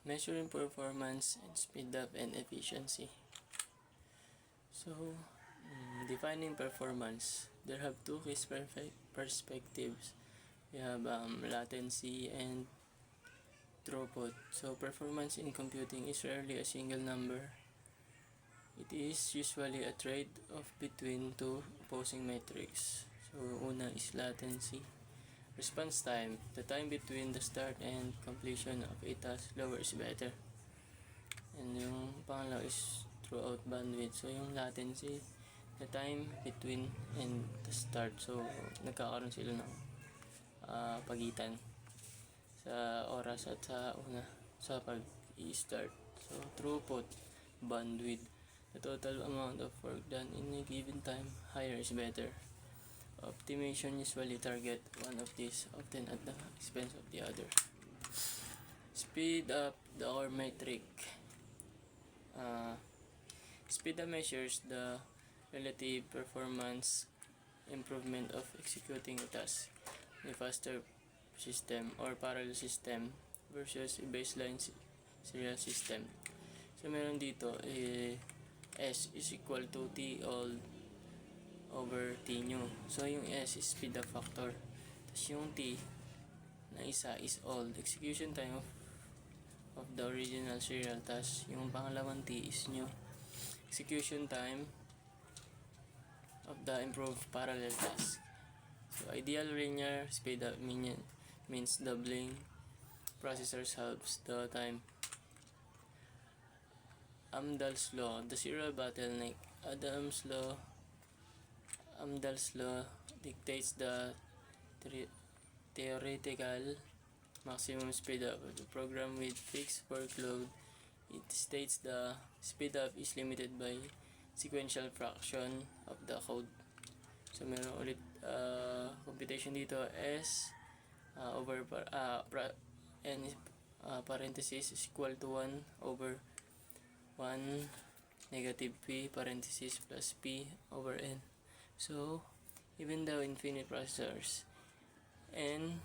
Measuring performance and speed up and efficiency. So, defining performance. There have two key perspectives. We have latency and throughput. So, performance in computing is rarely a single number. It is usually a trade-off between two opposing metrics. So, una is latency. Response time, the time between the start and completion of a task, lower is better. And yung pangalawa is throughout bandwidth. So yung latency, the time between and the start. So nagkakaroon sila ng pagitan sa oras at sa pag-i-start. So throughput, bandwidth, the total amount of work done in a given time, higher is better. Optimization usually target one of these, often at the expense of the other. Speed up, the OR metric. Speed up measures the relative performance improvement of executing a task in a faster system or parallel system versus a baseline serial system. So meron dito S is equal to T all over T new. So yung S is speed up factor. Tapos yung T na isa is all execution time of the original serial task. Yung pangalawang T is new execution time of the improved parallel task. So ideal linear speed up means doubling processors halves the time. Amdahl's law, the serial bottleneck. Amdahl's law dictates the theoretical maximum speed up of the program with fixed workload. It states the speed up is limited by sequential fraction of the code. So meron ulit computation dito S over n parenthesis is equal to 1 over 1 negative p parenthesis plus p over n. So even though infinite processors and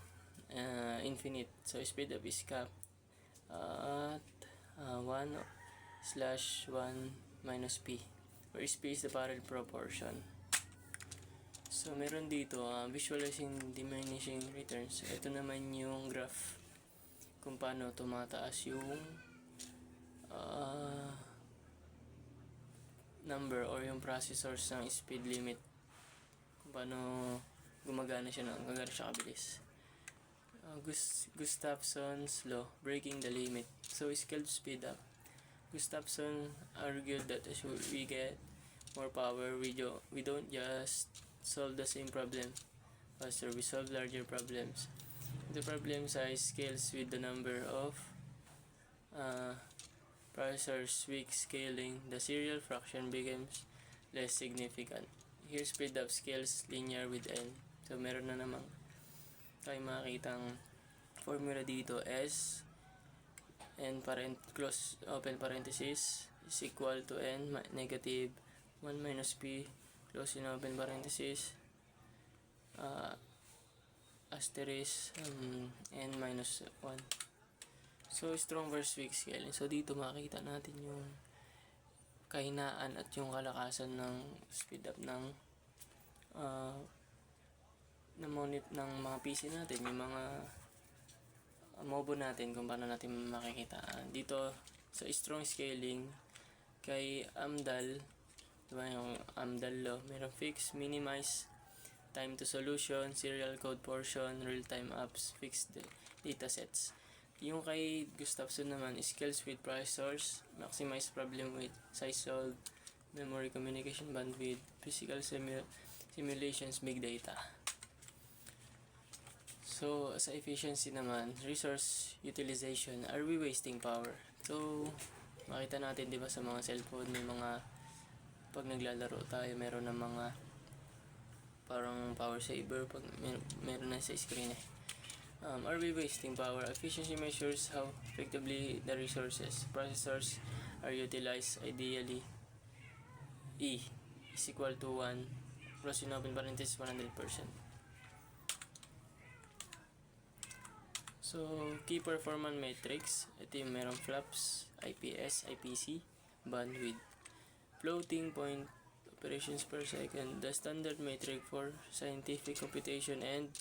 infinite, so speed up is capped at 1/1 minus p, where p is the parallel proportion. So meron dito visualizing diminishing returns. Ito naman yung graph kung paano tumataas yung number or yung processors ng speed limit, kung paano gumagana siya kabilis. Gustafson's law, breaking the limit. So scaled speed up. Gustafson argued that as we get more power, we don't just solve the same problem faster, we solve larger problems. The problem size scales with the number of processors. Weak scaling, the serial fraction becomes less significant. Here speed up scales linear with n. So meron na namang tayo makikitang formula dito. S and close open parenthesis is equal to n negative 1 minus p close in open parenthesis asterisk n minus 1. So strong versus weak scaling. So dito makikita natin yung kahinaan at yung kalakasan ng speed up ng ng mga PC natin, yung mga mobo natin, kung paano natin makikita. Dito sa strong scaling kay Amdahl, diba yung Amdahl law, mayroong fix, minimize, time to solution, serial code portion, real-time apps, fixed datasets. Yung kay Gustafson naman, scales with processors, maximize problem with size solved, memory communication bandwidth, physical simulations, big data. So, sa efficiency naman, resource utilization, are we wasting power? So, makita natin, di ba, sa mga cellphone, may mga, pag naglalaro tayo, meron na mga parang power saver, pag meron na sa screen are we wasting power? Efficiency measures how effectively the resources processors are utilized. Ideally, E is equal to 1 close in open parenthesis 100%. So, key performance metrics. Ito yung merong flops, IPS, IPC, bandwidth, floating point operations per second, the standard metric for scientific computation and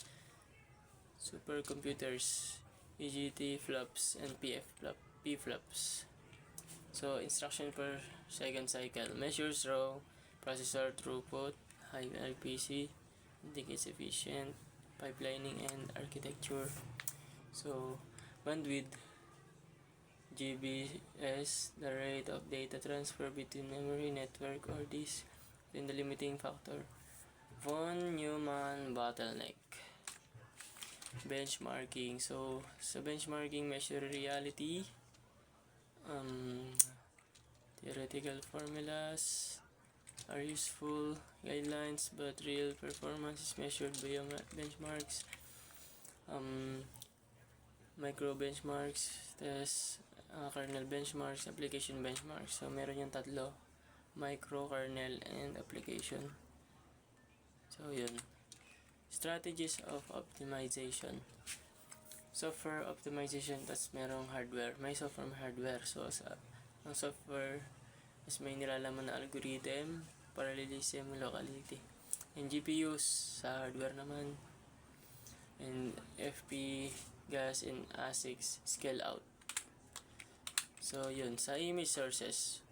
supercomputers, EGT flops and P flops. So, instruction per second cycle measures raw processor throughput, high IPC, indicates efficient pipelining and architecture. So, bandwidth, GBS, the rate of data transfer between memory, network, or disk, in the limiting factor. Von Neumann bottleneck. Benchmarking. So, sa benchmarking, measure reality, theoretical formulas are useful guidelines, but real performance is measured by benchmarks. Micro benchmarks, test, kernel benchmarks, application benchmarks. So, meron yung tatlo, micro, kernel, and application. So, yun. Strategies of optimization. Software optimization, tas merong hardware. May software, may hardware. So, ang software is may nilalaman na algorithm, parallelism, locality. And GPUs sa hardware naman. And FP, gas, and ASICs, scale out. So, yun. Sa image sources,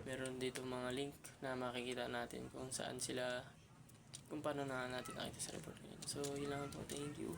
meron dito mga link na makikita natin kung saan sila, kung paano na natin nakita sa report. So, yun lang po. Thank you.